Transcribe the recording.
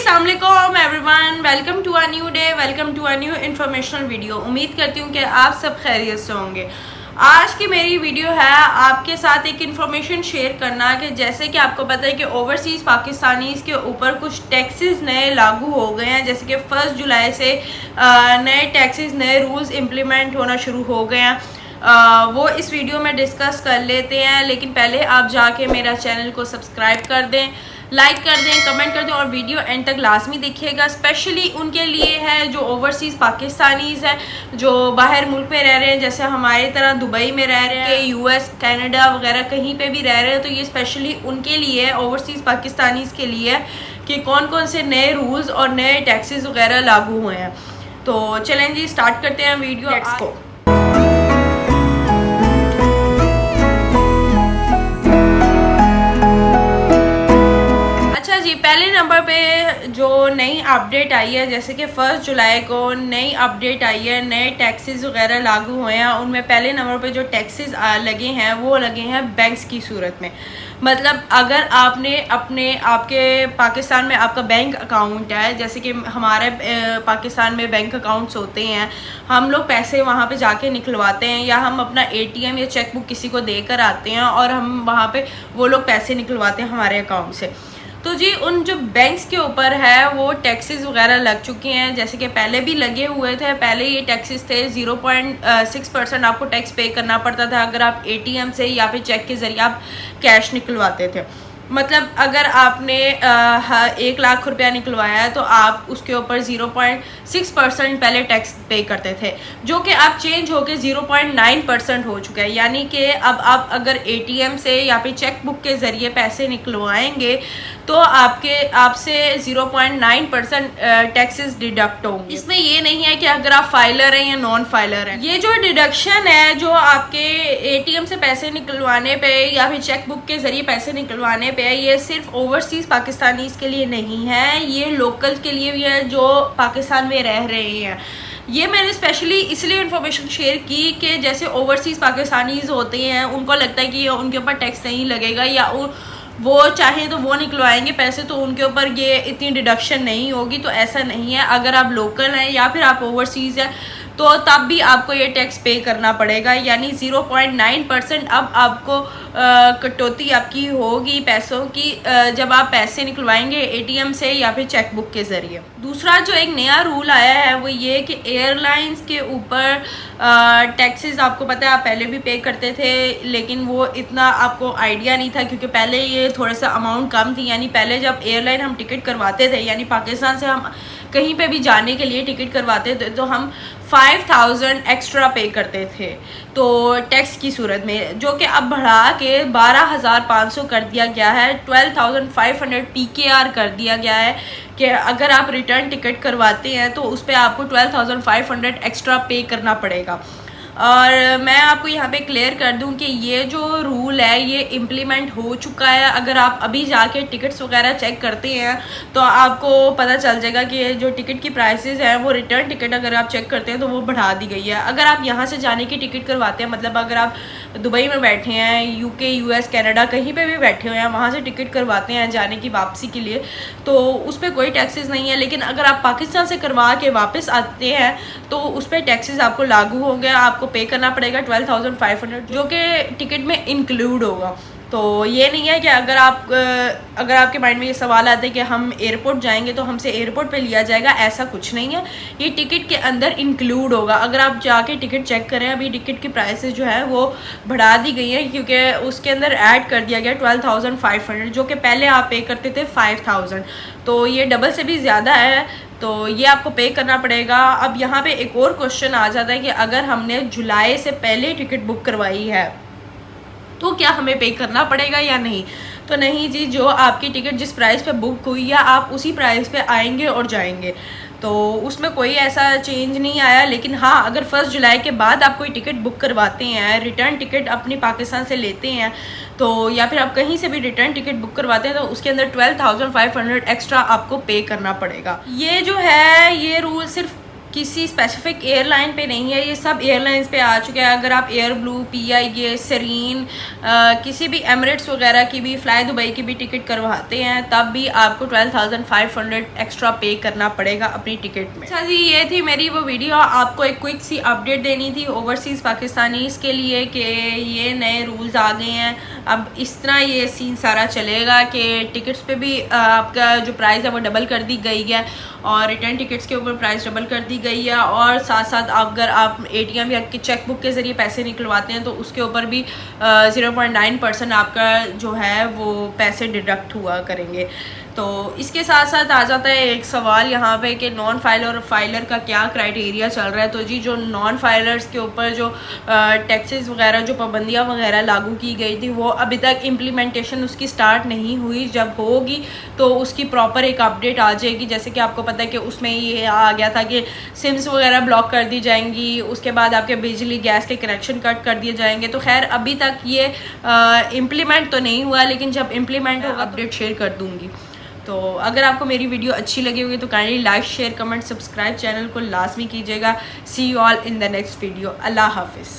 अस्सलाम वालेकुम everyone, welcome to a new day, welcome to a new informational video. उम्मीद करती हूँ कि आप सब खैरियत से होंगे। आज की मेरी वीडियो है आपके साथ एक इन्फॉर्मेशन शेयर करना कि जैसे कि आपको पता है कि ओवरसीज़ पाकिस्तानीज़ के ऊपर कुछ टैक्सेस नए लागू हो गए हैं। जैसे कि 1 जुलाई से नए टैक्सेस, नए रूल्स इम्प्लीमेंट होना शुरू हो गए हैं। वो इस वीडियो में डिस्कस कर लेते हैं, लेकिन पहले आप जाके मेरा चैनल को सब्सक्राइब कर दें, लाइक कर दें, कमेंट कर दें और वीडियो एंड तक लाजमी देखिएगा। स्पेशली उनके लिए है जो ओवरसीज़ पाकिस्तानीज़ हैं, जो बाहर मुल्क में रह रहे हैं, जैसे हमारी तरह दुबई में रह रहे हैं, यूएस, कनाडा वगैरह कहीं पे भी रह रहे हैं। तो ये स्पेशली उनके लिए है, ओवरसीज़ पाकिस्तानीज़ के लिए है कि कौन कौन से नए रूल्स और नए टैक्सेस वगैरह लागू हुए हैं। तो चलें जी, स्टार्ट करते हैं वीडियो को। पहले नंबर पे जो नई अपडेट आई है, जैसे कि 1 जुलाई को नई अपडेट आई है, नए टैक्सेस वगैरह लागू हुए हैं। उनमें पहले नंबर पे जो टैक्सेस लगे हैं वो लगे हैं बैंक्स की सूरत में। मतलब अगर आपके पाकिस्तान में आपका बैंक अकाउंट है, जैसे कि हमारे पाकिस्तान में बैंक अकाउंट्स होते हैं, हम लोग पैसे वहाँ पे जाके निकलवाते हैं या हम अपना एटीएम या चेकबुक किसी को देकर आते हैं और हम वहाँ पे वो लोग पैसे निकलवाते हैं हमारे अकाउंट से। तो जी उन जो बैंक्स के ऊपर है वो टैक्सेस वगैरह लग चुके हैं, जैसे कि पहले भी लगे हुए थे। पहले ये टैक्सेस थे 0.6% आपको टैक्स पे करना पड़ता था अगर आप एटीएम से या फिर चेक के ज़रिए आप कैश निकलवाते थे। मतलब अगर आपने 1 लाख रुपया निकलवाया है तो आप उसके ऊपर 0.6% पहले टैक्स पे करते थे, जो कि अब चेंज होकर 0.9% हो चुका है। यानी कि अब आप अगर एटीएम से या फिर चेक बुक के ज़रिए पैसे निकलवाएंगे तो आपसे 0.9% टैक्सेस डिडक्ट होंगे। इसमें ये नहीं है कि अगर आप फाइलर हैं या नॉन फाइलर हैं। ये जो डिडक्शन है जो आपके एटीएम से पैसे निकलवाने पे या फिर चेक बुक के ज़रिए पैसे निकलवाने पे, ये सिर्फ ओवरसीज़ पाकिस्तानीज़ के लिए नहीं है, ये लोकल के लिए भी है जो पाकिस्तान में रह रहे हैं। ये मैंने स्पेशली इसलिए इन्फॉर्मेशन शेयर की कि जैसे ओवरसीज़ पाकिस्तानीज़ होते हैं, उनको लगता है कि उनके ऊपर टैक्स नहीं लगेगा या वो चाहे तो वो निकलवाएंगे पैसे तो उनके ऊपर ये इतनी डिडक्शन नहीं होगी। तो ऐसा नहीं है। अगर आप लोकल हैं या फिर आप ओवरसीज़ हैं तो तब भी आपको ये टैक्स पे करना पड़ेगा। यानी 0.9% अब आपको कटौती आपकी होगी पैसों की जब आप पैसे निकलवाएंगे एटीएम से या फिर चेकबुक के ज़रिए। दूसरा जो एक नया रूल आया है वो ये कि एयरलाइंस के ऊपर टैक्सेस आपको पता है आप पहले भी पे करते थे, लेकिन वो इतना आपको आइडिया नहीं था क्योंकि पहले ये थोड़ा सा अमाउंट कम थी। यानी पहले जब एयरलाइन हम टिकट करवाते थे, यानी पाकिस्तान से हम कहीं पे भी जाने के लिए टिकट करवाते थे तो हम 5000 एक्स्ट्रा पे करते थे तो टैक्स की सूरत में, जो कि अब बढ़ा के 12,500 कर दिया गया है। 12,500 PKR कर दिया गया है कि अगर आप रिटर्न टिकट करवाते हैं तो उस पर आपको 12,500 एक्स्ट्रा पे करना पड़ेगा। और मैं आपको यहाँ पे क्लियर कर दूँ कि ये जो रूल है ये इम्प्लीमेंट हो चुका है। अगर आप अभी जाके टिकट्स वगैरह चेक करते हैं तो आपको पता चल जाएगा कि जो टिकट की प्राइसेस हैं वो रिटर्न टिकट अगर आप चेक करते हैं तो वो बढ़ा दी गई है। अगर आप यहाँ से जाने की टिकट करवाते हैं, मतलब अगर आप दुबई में बैठे हैं, यूके, यूएस, कनाडा कहीं पे भी बैठे हुए हैं, वहाँ से टिकट करवाते हैं जाने की वापसी के लिए तो उस पर कोई टैक्सेस नहीं है। लेकिन अगर आप पाकिस्तान से करवा के वापस आते हैं तो उस पर टैक्सेस आपको लागू होंगे, आपको पे करना पड़ेगा 12,500, जो कि टिकट में इंक्लूड होगा। तो ये नहीं है कि अगर आपके माइंड में ये सवाल आता है कि हम एयरपोर्ट जाएंगे तो हमसे एयरपोर्ट पे लिया जाएगा, ऐसा कुछ नहीं है। ये टिकट के अंदर इंक्लूड होगा। अगर आप जाके टिकट चेक करें, अभी टिकट की प्राइसेस जो है वो बढ़ा दी गई है क्योंकि उसके अंदर ऐड कर दिया गया 12,500, जो कि पहले आप पे करते थे 5,000, तो ये डबल से भी ज़्यादा है। तो ये आपको पे करना पड़ेगा। अब यहाँ पे एक और क्वेश्चन आ जाता है कि अगर हमने जुलाई से पहले टिकट बुक करवाई है तो क्या हमें पे करना पड़ेगा या नहीं? तो नहीं जी, जो आपकी टिकट जिस प्राइस पे बुक हुई है आप उसी प्राइस पे आएंगे और जाएंगे, तो उसमें कोई ऐसा चेंज नहीं आया। लेकिन हाँ, अगर 1 जुलाई के बाद आप कोई टिकट बुक करवाते हैं, रिटर्न टिकट अपनी पाकिस्तान से लेते हैं तो या फिर आप कहीं से भी रिटर्न टिकट बुक करवाते हैं तो उसके अंदर 12,500 एक्स्ट्रा आपको पे करना पड़ेगा। ये जो है ये रूल सिर्फ किसी स्पेसिफिक एयरलाइन पे नहीं है, ये सब एयरलाइंस पे आ चुके हैं। अगर आप एयर ब्लू, PIA, सरीन, किसी भी एमिरेट्स वगैरह की भी, फ्लाई दुबई की भी टिकट करवाते हैं तब भी आपको 12,500 एक्स्ट्रा पे करना पड़ेगा अपनी टिकट में। अच्छा जी, ये थी मेरी वो वीडियो, आपको एक क्विक सी अपडेट देनी थी ओवरसीज़ पाकिस्तानीज़ के लिए कि ये नए रूल्स आ गए हैं। अब इस तरह ये सीन सारा चलेगा कि टिकट्स पे भी आपका जो प्राइस है वो डबल कर दी गई है और रिटर्न टिकट्स के ऊपर प्राइस डबल कर दी गई है। और साथ साथ अगर आप ATM या चेकबुक के ज़रिए पैसे निकलवाते हैं तो उसके ऊपर भी 0.9% आपका जो है वो पैसे डिडक्ट हुआ करेंगे। तो इसके साथ साथ आ जाता है एक सवाल यहाँ पे कि नॉन फाइलर और फाइलर का क्या क्राइटेरिया चल रहा है। तो जी, जो नॉन फाइलर्स के ऊपर जो टैक्सेस वगैरह, जो पाबंदियाँ वगैरह लागू की गई थी, वो अभी तक इम्प्लीमेंटेशन उसकी स्टार्ट नहीं हुई। जब होगी तो उसकी प्रॉपर एक अपडेट आ जाएगी। जैसे कि आपको पता है कि उसमें ये आ गया था कि सिम्स वगैरह ब्लॉक कर दी जाएंगी, उसके बाद आपके बिजली गैस के कनेक्शन कट कर दिए जाएंगे। तो खैर अभी तक ये इम्प्लीमेंट तो नहीं हुआ, लेकिन जब इम्प्लीमेंट होगा अपडेट शेयर कर दूँगी। तो अगर आपको मेरी वीडियो अच्छी लगी होगी तो kindly like, share, comment, subscribe channel को लाजमी कीजिएगा। See you all in the next video. अल्लाह हाफिज़।